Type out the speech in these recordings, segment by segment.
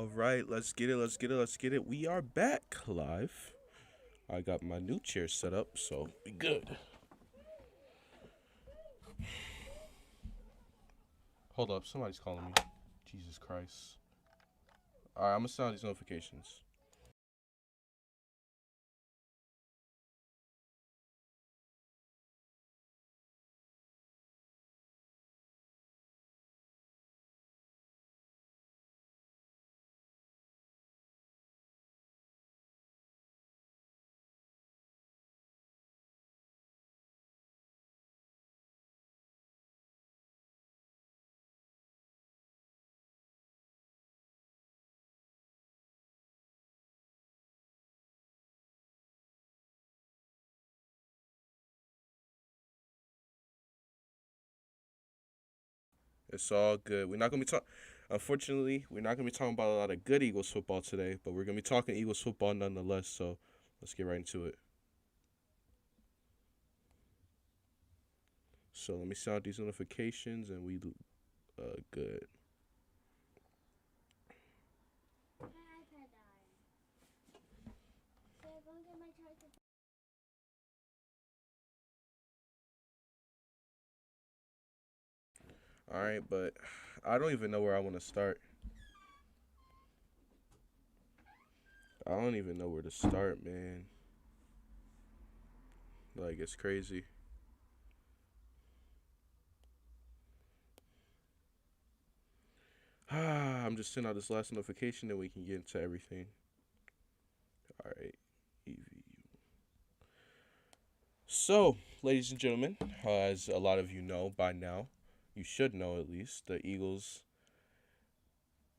All right, let's get it. Let's get it. Let's get it. We are back live. I got my new chair set up, so we good. Hold up, somebody's calling me. Jesus Christ. All right, I'm gonna sound these notifications. It's all good. We're not gonna be talking. Unfortunately, we're not gonna be talking about a lot of good Eagles football today, but we're gonna be talking Eagles football nonetheless. So let's get right into it. So let me sound these notifications, and we good. All right, but I don't even know where I want to start. I don't even know where to start, man. Like it's crazy. I'm just sending out this last notification, and we can get into everything. All right, EVU. So, ladies and gentlemen, as a lot of you know by now, you should know at least, the Eagles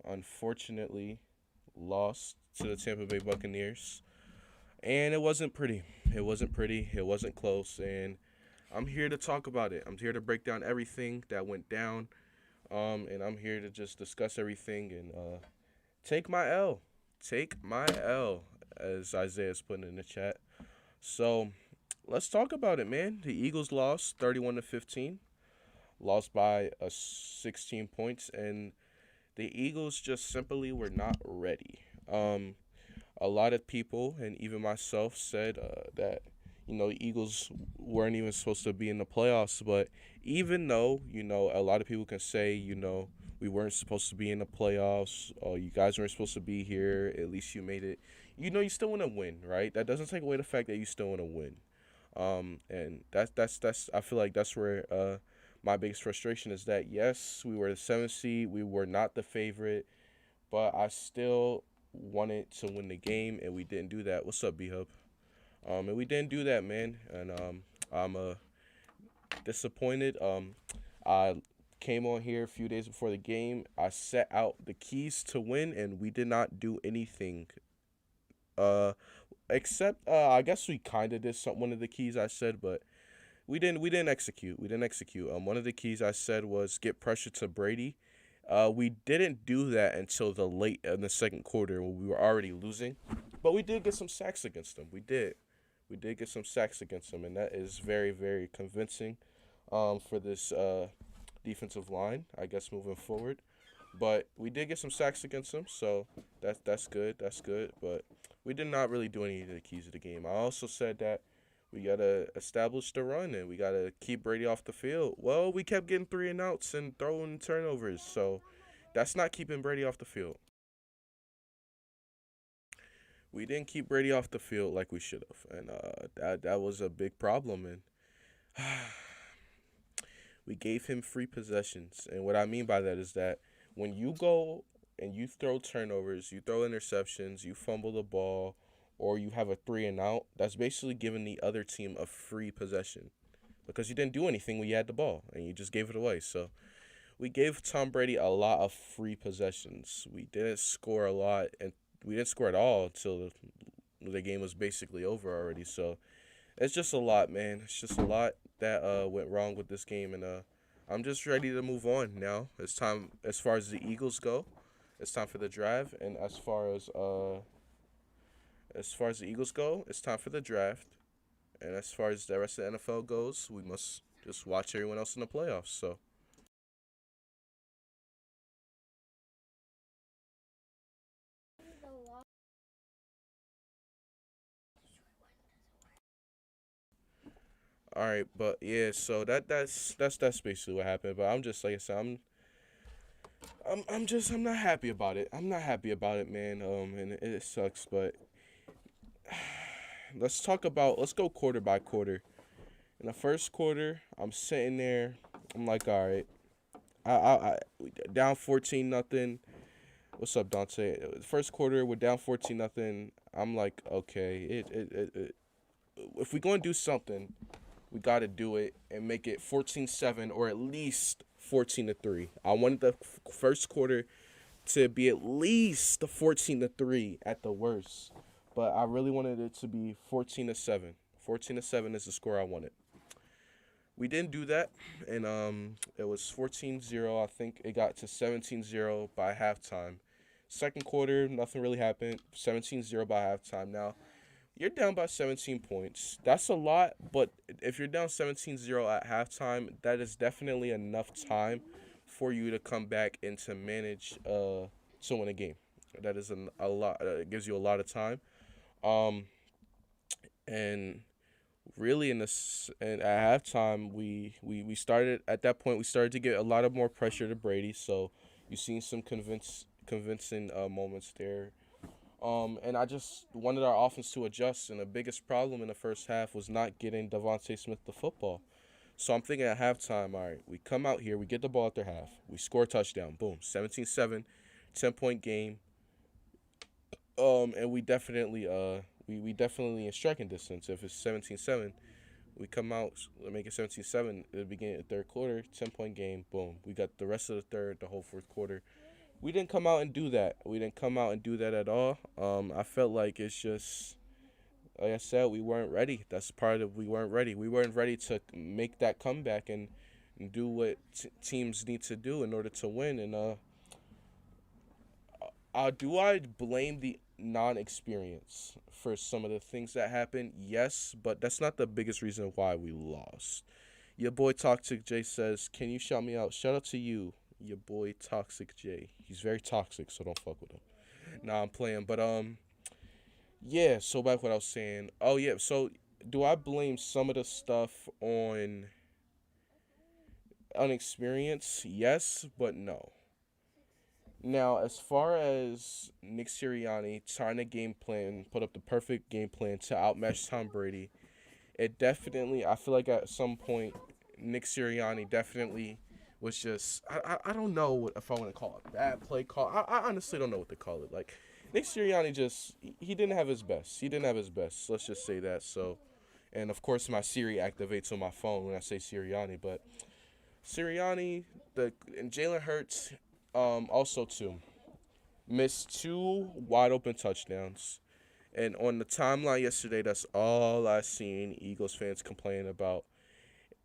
unfortunately lost to the Tampa Bay Buccaneers, and it wasn't pretty. It wasn't pretty. It wasn't close, and I'm here to talk about it. I'm here to break down everything that went down, and I'm here to just discuss everything and take my L. Take my L, as Isaiah's putting in the chat. So let's talk about it, man. The Eagles lost 31-15, lost by 16 points, and the Eagles just simply were not ready. A lot of people, and even myself, said that the Eagles weren't even supposed to be in the playoffs. But even though a lot of people can say we weren't supposed to be in the playoffs, you guys weren't supposed to be here. At least you made it. You still want to win, right? That doesn't take away the fact that you still want to win. And that's I feel like that's where my biggest frustration is that yes, we were the seventh seed, we were not the favorite, but I still wanted to win the game, and we didn't do that. What's up, B Hub? And we didn't do that, man. And I'm disappointed. I came on here a few days before the game. I set out the keys to win, and we did not do anything. Uh, except I guess we kind of did one of the keys I said, but we didn't execute. We didn't execute. One of the keys I said was get pressure to Brady. We didn't do that until the late in the second quarter when we were already losing, but we did get some sacks against them. We did get some sacks against them, and that is very, very convincing for this defensive line, I guess, moving forward. But we did get some sacks against them, so that's good. That's good. But we did not really do any of the keys of the game. I also said that we gotta establish the run and we gotta keep Brady off the field. Well, we kept getting 3-and-outs and throwing turnovers, so that's not keeping Brady off the field. We didn't keep Brady off the field like we should have, and that was a big problem. And we gave him free possessions. And what I mean by that is that when you go and you throw turnovers, you throw interceptions, you fumble the ball, or you have a 3-and-out, that's basically giving the other team a free possession because you didn't do anything when you had the ball and you just gave it away. So we gave Tom Brady a lot of free possessions. We didn't score a lot, and we didn't score at all until the game was basically over already. So it's just a lot, man. It's just a lot that went wrong with this game, and I'm just ready to move on now. It's time as far as the Eagles go. It's time for the drive, and as far as the Eagles go, it's time for the draft. And as far as the rest of the NFL goes, we must just watch everyone else in the playoffs. So All right, but yeah, so that's basically what happened. But I'm just like I said, I'm not happy about it. I'm not happy about it, man. And it sucks. But let's go quarter by quarter. In the first quarter, I'm sitting there. I'm like, all right, we down 14-0. What's up, Dante? First quarter, we're down 14-0. I'm like, okay, if we gonna do something, we got to do it and make it 14-7 or at least 14-3. I wanted the first quarter to be at least the 14-3 at the worst, but I really wanted it to be 14-7. 14-7 is the score I wanted. We didn't do that, and it was 14-0. I think it got to 17-0 by halftime. Second quarter, nothing really happened. 17-0 by halftime. Now, you're down by 17 points. That's a lot, but if you're down 17-0 at halftime, that is definitely enough time for you to come back and to manage to win a game. That is a lot. It gives you a lot of time. Um, and really in this and at halftime, we started at that point. We started to get a lot of more pressure to Brady. So you've seen some convincing moments there. And I just wanted our offense to adjust, and the biggest problem in the first half was not getting Devontae Smith the football. So I'm thinking at halftime, all right, we come out here, we get the ball at their half, we score a touchdown, boom, 17-7, 10-point game. And we definitely in striking distance. If it's 17-7, we come out, make it 17-7 at the beginning of the third quarter, 10-point game, boom. We got the rest of the third, the whole fourth quarter. We didn't come out and do that. We didn't come out and do that at all. I felt like it's just, like I said, we weren't ready. That's part of we weren't ready. We weren't ready to make that comeback and do what teams need to do in order to win. And do I blame the non-experience for some of the things that happened? Yes, but that's not the biggest reason why we lost. Your boy Toxic J says, "Can you shout me out?" Shout out to you, your boy Toxic J. He's very toxic, so don't fuck with him. Nah, I'm playing, but yeah. So back what I was saying. Oh yeah. So do I blame some of the stuff on experience? Yes, but no. Now, as far as Nick Sirianni trying to game plan, put up the perfect game plan to outmatch Tom Brady, it definitely, I feel like at some point, Nick Sirianni definitely was just, I don't know what, if I want to call it bad play call. I honestly don't know what to call it. Like, Nick Sirianni just, he didn't have his best. He didn't have his best. Let's just say that. So, and of course, my Siri activates on my phone when I say Sirianni, but Sirianni, and Jalen Hurts, also too, missed two wide open touchdowns. And on the timeline yesterday, that's all I seen Eagles fans complaining about.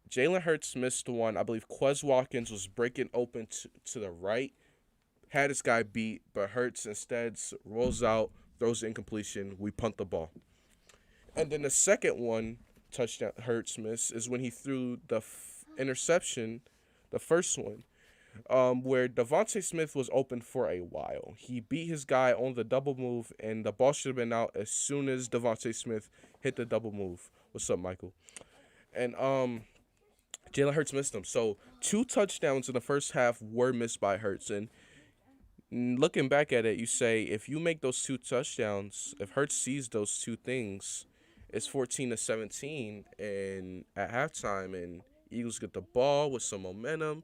Jalen Hurts missed one. I believe Quez Watkins was breaking open to the right, had this guy beat, but Hurts instead rolls out, throws incompletion. We punt the ball. And then the second one, touchdown Hurts miss, is when he threw the interception, the first one, where Devontae Smith was open for a while. He beat his guy on the double move, and the ball should have been out as soon as Devontae Smith hit the double move. What's up, Michael? And Jalen Hurts missed them. So 2 touchdowns in the first half were missed by Hurts. And looking back at it, you say if you make those 2 touchdowns, if Hurts sees those 2 things, it's 14-17 and at halftime, and Eagles get the ball with some momentum.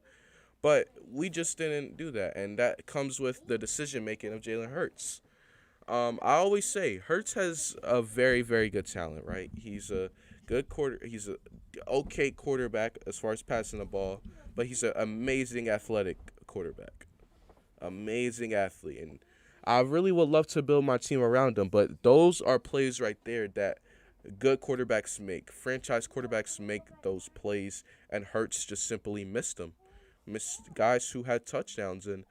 But we just didn't do that, and that comes with the decision making of Jalen Hurts. I always say Hurts has a very, very good talent, right? He's a he's a okay quarterback as far as passing the ball, but he's an amazing athletic quarterback. Amazing athlete, and I really would love to build my team around him, but those are plays right there that good quarterbacks make. Franchise quarterbacks make those plays, and Hurts just simply missed them. Missed guys who had touchdowns. And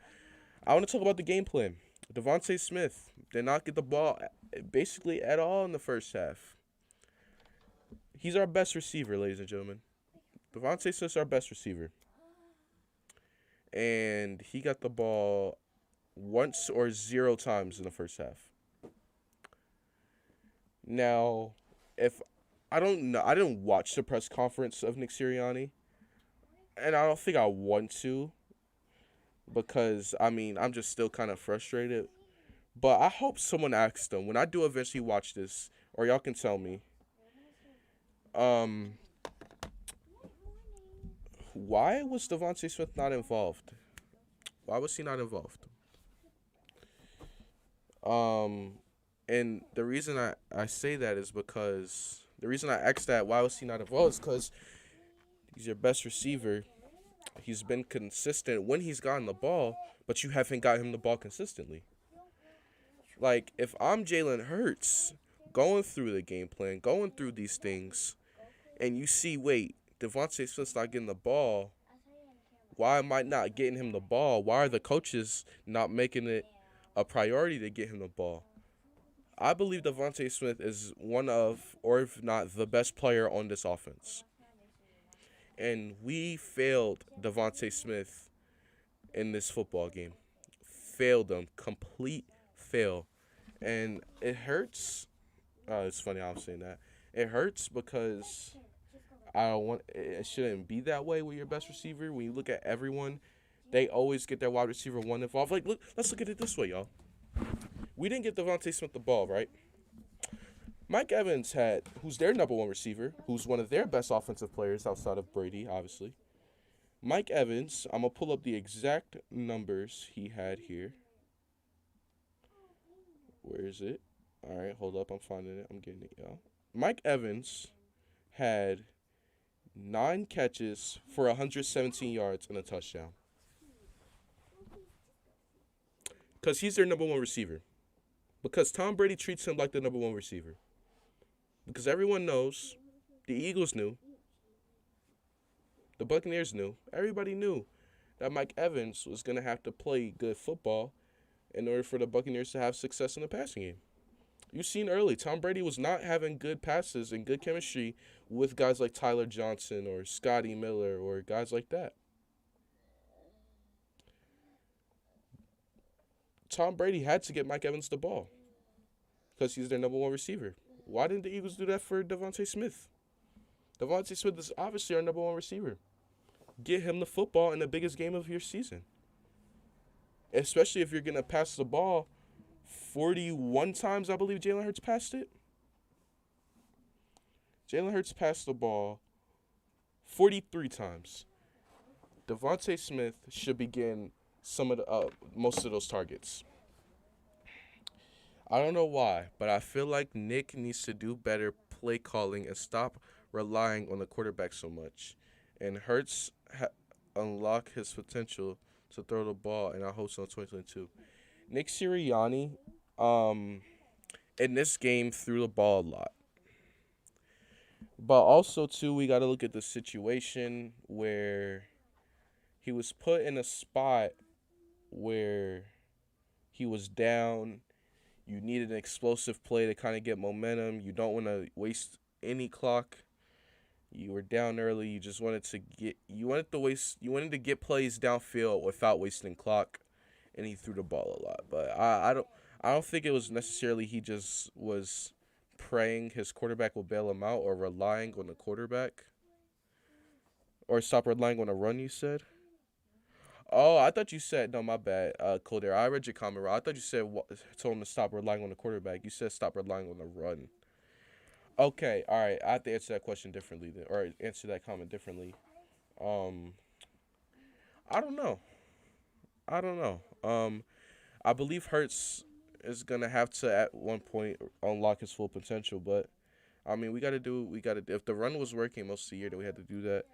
I want to talk about the game plan. Devontae Smith did not get the ball basically at all in the first half. He's our best receiver, ladies and gentlemen. Devontae Smith's our best receiver. And he got the ball once or 0 times in the first half. Now, if I don't know. I didn't watch the press conference of Nick Sirianni, and I don't think I want to because I mean I'm just still kind of frustrated. But I hope someone asks them when I do eventually watch this, or y'all can tell me. Um, why was Devontae Smith not involved? Why was he not involved? Um, and the reason I say that is because the reason I asked that why was he not involved is because he's your best receiver. He's been consistent when he's gotten the ball, but you haven't got him the ball consistently. Like if I'm Jalen Hurts going through the game plan, going through these things, and you see, wait, Devontae Smith's not getting the ball. Why am I not getting him the ball? Why are the coaches not making it a priority to get him the ball? I believe Devontae Smith is one of, or if not the best player on this offense. And we failed Devontae Smith in this football game. Failed them. Complete fail. And it hurts. It's funny how I'm saying that. It hurts because I don't want. It shouldn't be that way with your best receiver. When you look at everyone, they always get their wide receiver one involved. Like, look, let's look at it this way, y'all. We didn't get Devontae Smith the ball, right? Mike Evans had, who's their number one receiver, who's one of their best offensive players outside of Brady, obviously. Mike Evans, I'm going to pull up the exact numbers he had here. Where is it? All right, hold up. I'm finding it. I'm getting it, y'all. Mike Evans had 9 catches for 117 yards and a touchdown. Because he's their number one receiver. Because Tom Brady treats him like the number one receiver. Because everyone knows, the Eagles knew, the Buccaneers knew, everybody knew that Mike Evans was going to have to play good football in order for the Buccaneers to have success in the passing game. You've seen early, Tom Brady was not having good passes and good chemistry with guys like Tyler Johnson or Scotty Miller or guys like that. Tom Brady had to get Mike Evans the ball because he's their number one receiver. Why didn't the Eagles do that for Devontae Smith? Devontae Smith is obviously our number one receiver. Get him the football in the biggest game of your season. Especially if you're going to pass the ball 41 times, I believe Jalen Hurts passed it. Jalen Hurts passed the ball 43 times. Devontae Smith should be getting some of the most of those targets. I don't know why, but I feel like Nick needs to do better play calling and stop relying on the quarterback so much. And Hurts unlock his potential to throw the ball, and I hope so in 2022. Nick Sirianni, in this game, threw the ball a lot. But also, too, we got to look at the situation where he was put in a spot where he was down. You needed an explosive play to kind of get momentum. You don't want to waste any clock. You were down early. You just wanted to get plays downfield without wasting clock, and he threw the ball a lot. But I don't think it was necessarily he just was praying his quarterback will bail him out or relying on the quarterback or stop relying on a run. You said. Oh, I thought you said no. My bad, Colder. I read your comment wrong. I thought you said told him to stop relying on the quarterback. You said stop relying on the run. Okay, all right. I have to answer that question differently, then, or answer that comment differently. Um, I don't know. I don't know. I believe Hurts is gonna have to at one point unlock his full potential, but I mean, we gotta do. We gotta. If the run was working most of the year, then we had to do that.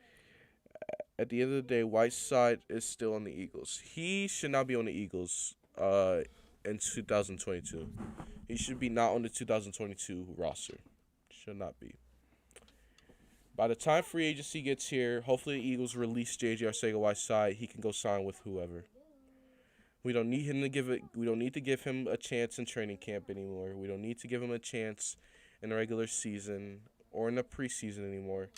At the end of the day, Whiteside is still on the Eagles. He should not be on the Eagles in 2022. He should be not on the 2022 roster. Should not be. By the time free agency gets here, hopefully the Eagles release J.J. Arcega-Whiteside. He can go sign with whoever. We don't need him to give it. We don't need to give him a chance in training camp anymore. We don't need to give him a chance in the regular season or in the preseason anymore.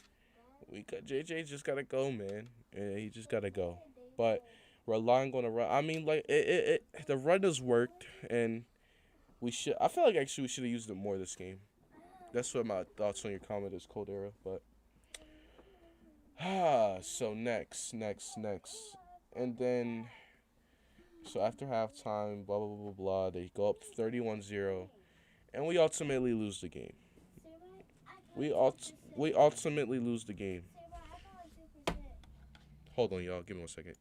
JJ just gotta go, man. Yeah, he just gotta go. But relying on a run, I mean, like the run has worked, and we should. I feel like actually we should have used it more this game. That's what my thoughts on your comment is, Cold Era. But so next, and then so after halftime, blah blah blah blah blah, they go up 31-0, and we ultimately lose the game. We ultimately lose the game. Hold on, y'all. Give me 1 second.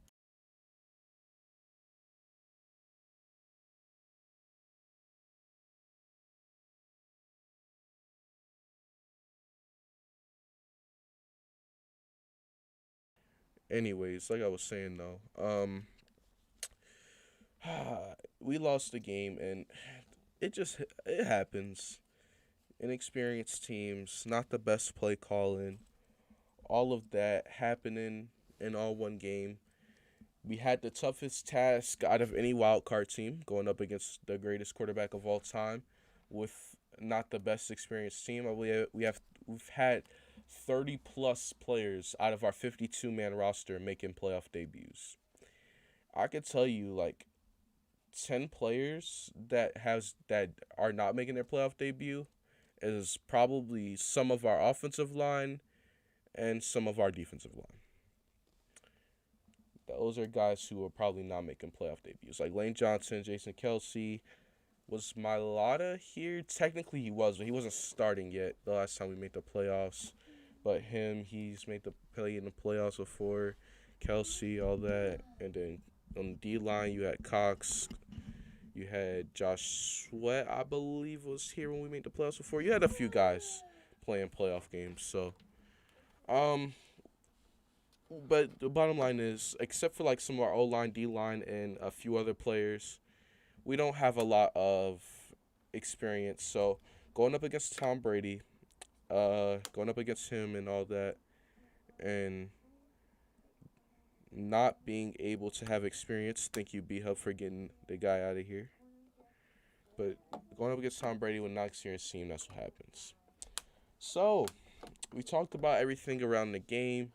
Anyways, like I was saying though, we lost the game, and it happens. Inexperienced teams, not the best play calling, all of that happening in all one game. We had the toughest task out of any wild card team, going up against the greatest quarterback of all time, with not the best experienced team. We've had 30 plus players out of our 52 man roster making playoff debuts. I could tell you like 10 players that are not making their playoff debut is probably some of our offensive line and some of our defensive line. Those are guys who are probably not making playoff debuts. Like Lane Johnson, Jason Kelsey. Was Mailata here? Technically he was, but he wasn't starting yet the last time we made the playoffs. But he's made the play in the playoffs before. Kelsey, all that. And then on the D line, you had Cox. You had Josh Sweat, I believe, was here when we made the playoffs before. You had a few guys playing playoff games. So, um, but the bottom line is, except for like some of our O line, D line, and a few other players, we don't have a lot of experience. So going up against Tom Brady, going up against him and all that, and not being able to have experience. Thank you, B Hub, for getting the guy out of here. But going up against Tom Brady with not experienced team, that's what happens. So we talked about everything around the game.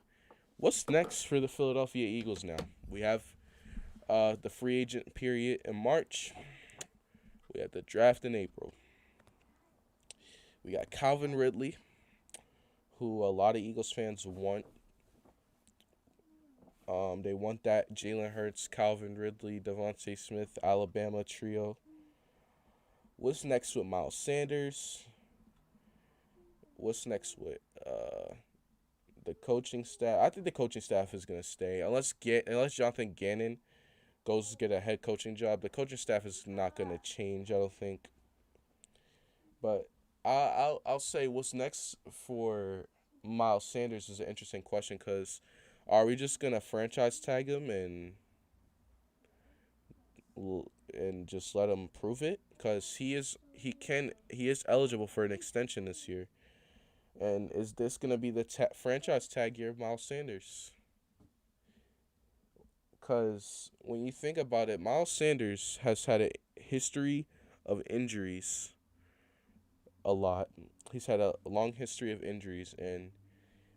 What's next for the Philadelphia Eagles now? We have the free agent period in March. We have the draft in April. We got Calvin Ridley, who a lot of Eagles fans want. They want that Jalen Hurts, Calvin Ridley, Devontae Smith, Alabama trio. What's next with Miles Sanders? What's next with the coaching staff? I think the coaching staff is gonna stay unless Jonathan Gannon goes to get a head coaching job. The coaching staff is not gonna change. I don't think. But I'll say what's next for Miles Sanders is an interesting question because are we just gonna franchise tag him and just let him prove it? Because he is eligible for an extension this year, and is this gonna be the franchise tag year of Miles Sanders? Because when you think about it, Miles Sanders has had a history of injuries a lot. He's had a long history of injuries, and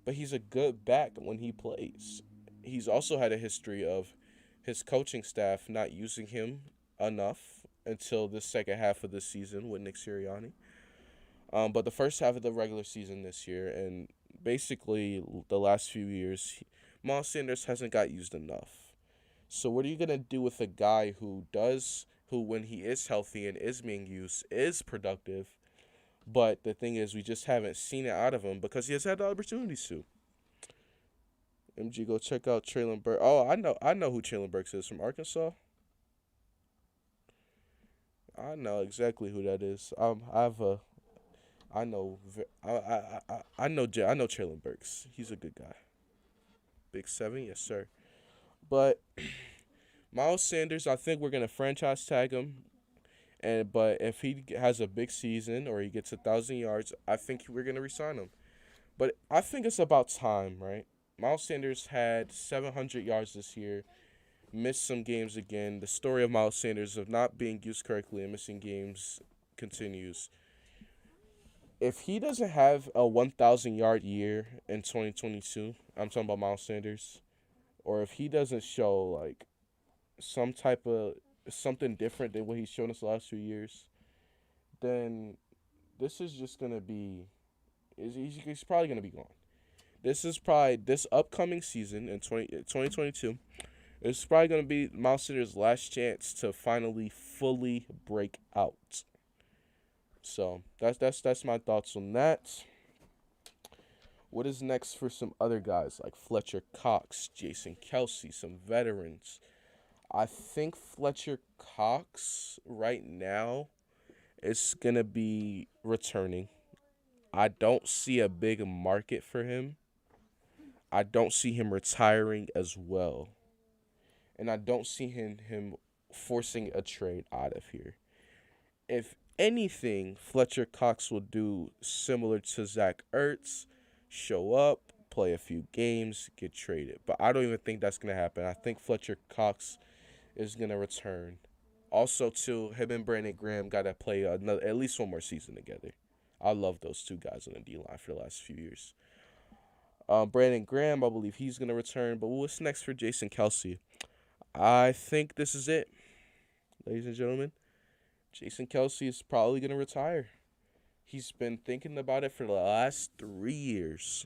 but he's a good back when he plays. He's also had a history of his coaching staff not using him enough until the second half of the season with Nick Sirianni. But the first half of the regular season this year and basically the last few years, Miles Sanders hasn't got used enough. So what are you gonna do with a guy who when he is healthy and is being used is productive? But the thing is, we just haven't seen it out of him because he has had the opportunities to. MG, go check out Traylon Burks. Oh, I know who Traylon Burks is from Arkansas. I know exactly who that is. I know, I know Traylon Burks. He's a good guy. Big 7, yes sir. But Miles Sanders, I think we're gonna franchise tag him. But if he has a big season or he gets 1,000 yards, I think we're gonna resign him. But I think it's about time, right? Miles Sanders had 700 yards this year, missed some games again. The story of Miles Sanders of not being used correctly and missing games continues. If he doesn't have a 1,000 yard year in 2022, I'm talking about Miles Sanders, or if he doesn't show like some type of something different than what he's shown us the last few years, then this is just gonna be. He's probably gonna be gone. This is probably this upcoming season in 2022. It's probably gonna be Miles Sanders' last chance to finally fully break out. So that's my thoughts on that. What is next for some other guys like Fletcher Cox, Jason Kelsey, some veterans? I think Fletcher Cox right now is going to be returning. I don't see a big market for him. I don't see him retiring as well. And I don't see him forcing a trade out of here. If anything, Fletcher Cox will do similar to Zach Ertz, show up, play a few games, get traded. But I don't even think that's going to happen. I think Fletcher Cox is going to return. Also, too, him and Brandon Graham got to play another, at least one more season together. I love those two guys on the D line for the last few years. Brandon Graham, I believe he's going to return. But what's next for Jason Kelsey? I think this is it, ladies and gentlemen. Jason Kelsey is probably going to retire. He's been thinking about it for the last 3 years.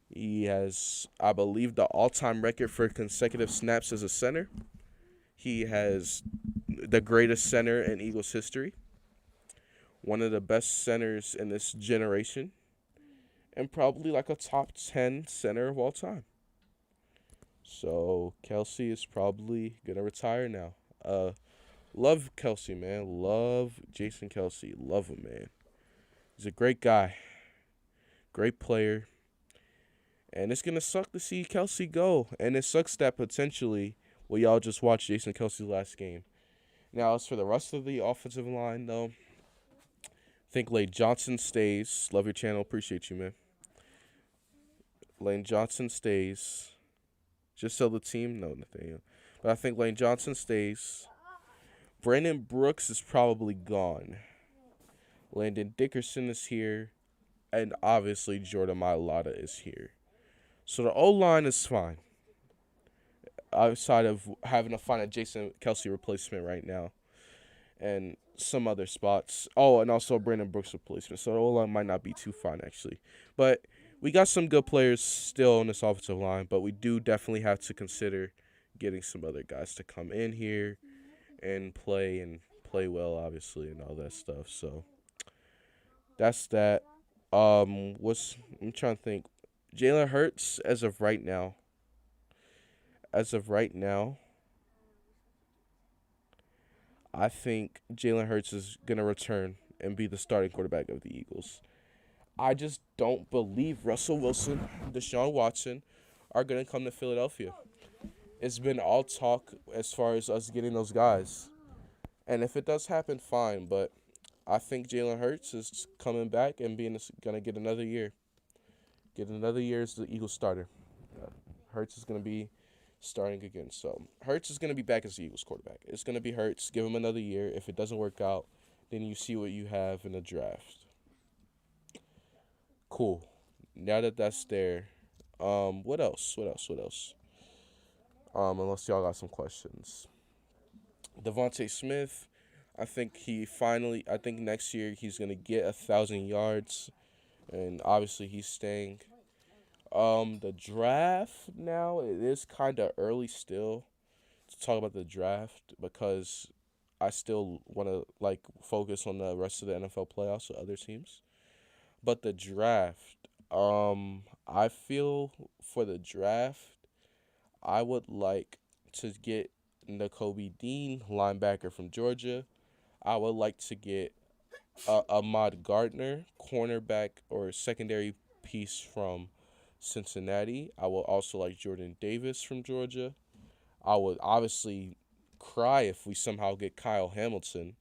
He has, I believe, the all-time record for consecutive snaps as a center. He has the greatest center in Eagles history, one of the best centers in this generation, and probably like a top 10 center of all time. So Kelsey is probably going to retire now. Love Kelsey, man. Love Jason Kelsey. Love him, man. He's a great guy. Great player. And it's going to suck to see Kelsey go. And it sucks that potentially we all just watched Jason Kelsey's last game. Now, as for the rest of the offensive line, though, I think Lane Johnson stays. Love your channel. Appreciate you, man. Lane Johnson stays. Just sell the team? No, Nathaniel. But I think Lane Johnson stays. Brandon Brooks is probably gone. Landon Dickerson is here. And obviously Jordan Mailata is here. So the O-line is fine. Outside of having to find a Jason Kelsey replacement right now. And some other spots. Oh, and also Brandon Brooks replacement. So the O-line might not be too fine, actually. But we got some good players still on this offensive line. But we do definitely have to consider getting some other guys to come in here and play well, obviously, and all that stuff. So that's that. I'm trying to think. Jalen Hurts as of right now. I think Jalen Hurts is gonna return and be the starting quarterback of the Eagles. I just don't believe Russell Wilson, Deshaun Watson are gonna come to Philadelphia. It's been all talk as far as us getting those guys. And if it does happen, fine. But I think Jalen Hurts is coming back and gonna get another year. Get another year as the Eagles starter. Hurts is gonna be starting again. So Hurts is gonna be back as the Eagles quarterback. It's gonna be Hurts. Give him another year. If it doesn't work out, then you see what you have in the draft. Cool. Now that that's there, what else? Unless y'all got some questions. Devontae Smith, I think I think next year he's gonna get 1,000 yards, and obviously he's staying. The draft now, it is kind of early still to talk about the draft because I still want to focus on the rest of the NFL playoffs with other teams. But the draft, I feel for the draft, I would like to get Nakobe Dean, linebacker from Georgia. I would like to get Ahmad Gardner, cornerback or secondary piece from Cincinnati. I would also like Jordan Davis from Georgia. I would obviously cry if we somehow get Kyle Hamilton,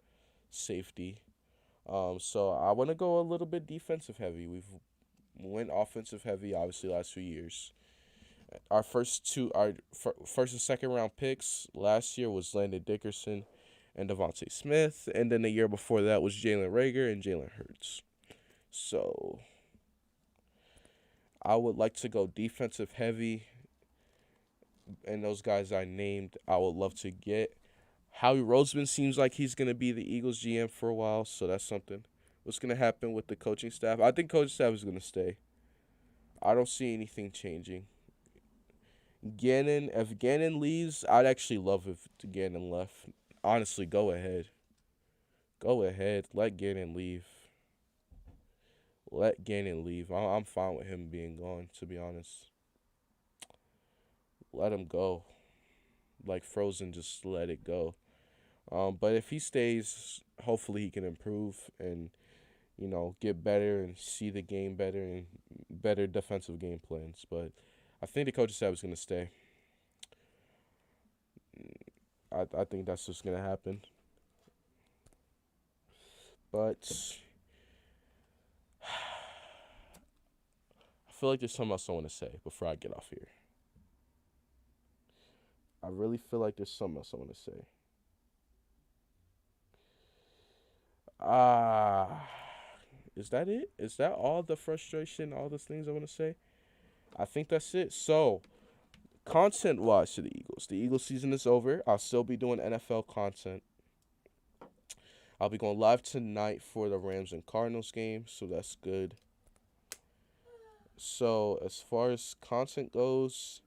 safety. So I want to go a little bit defensive heavy. We've went offensive heavy, obviously, last few years. Our first and second round picks last year was Landon Dickerson and Devontae Smith, and then the year before that was Jalen Reagor and Jalen Hurts. So I would like to go defensive heavy, and those guys I named, I would love to get. Howie Roseman seems like he's going to be the Eagles GM for a while, so that's something. What's gonna happen with the coaching staff? I think coaching staff is gonna stay. I don't see anything changing. Gannon, if Gannon leaves, I'd actually love if Gannon left. Honestly, go ahead. Go ahead. Let Gannon leave. Let Gannon leave. I'm fine with him being gone, to be honest. Let him go. Like Frozen, just let it go. But if he stays, hopefully he can improve and get better and see the game better and better defensive game plans. But I think the coaching staff is gonna stay. I think that's just gonna happen. But I feel like there's something else I want to say before I get off here. I really feel like there's something else I want to say. Ah, is that it? Is that all the frustration, all the things I want to say? I think that's it. So, content wise to the Eagles season is over. I'll still be doing NFL content. I'll be going live tonight for the Rams and Cardinals game, so that's good. So, as far as content goes,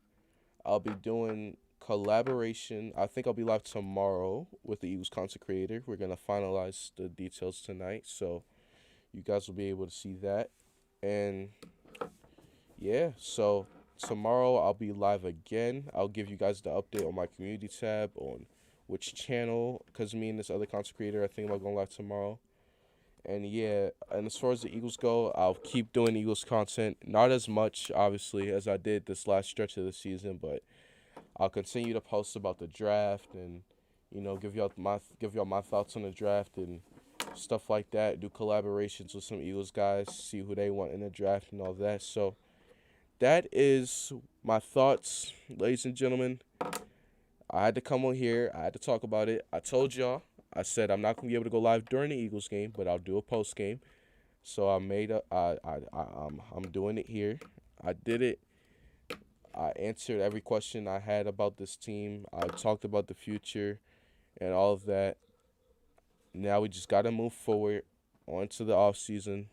I'll be doing collaboration. I think I'll be live tomorrow with the Eagles content creator. We're going to finalize the details tonight, so you guys will be able to see that. And yeah, so tomorrow I'll be live again. I'll give you guys the update on my community tab on which channel, because me and this other content creator, I think I'm going live tomorrow. And yeah, and as far as the Eagles go, I'll keep doing Eagles content. Not as much, obviously, as I did this last stretch of the season, but I'll continue to post about the draft and give y'all my thoughts on the draft and stuff like that. Do collaborations with some Eagles guys, see who they want in the draft and all that. So that is my thoughts, ladies and gentlemen. I had to come on here. I had to talk about it. I told y'all. I said I'm not gonna be able to go live during the Eagles game, but I'll do a post game. So I made a. I'm doing it here. I did it. I answered every question I had about this team. I talked about the future and all of that. Now we just gotta move forward onto the off season,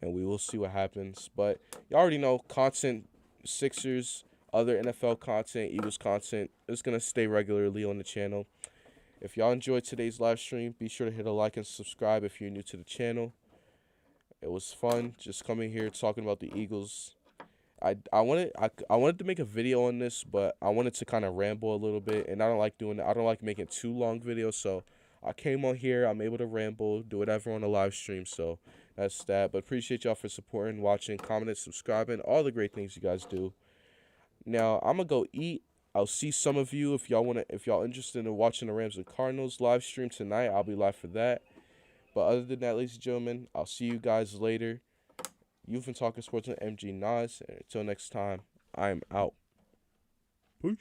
and we will see what happens. But you already know content, Sixers, other NFL content, Eagles content is gonna stay regularly on the channel. If y'all enjoyed today's live stream, be sure to hit a like and subscribe if you're new to the channel. It was fun just coming here talking about the Eagles. I wanted to make a video on this, but I wanted to kind of ramble a little bit, and I don't like doing that. I don't like making too long videos, so I came on here. I'm able to ramble, do whatever on the live stream, so that's that. But appreciate y'all for supporting, watching, commenting, subscribing, all the great things you guys do. Now I'm gonna go eat. I'll see some of you if y'all interested in watching the Rams and Cardinals live stream tonight. I'll be live for that. But other than that, ladies and gentlemen, I'll see you guys later. You've been talking sports with MG Nas, and until next time, I am out. Peace.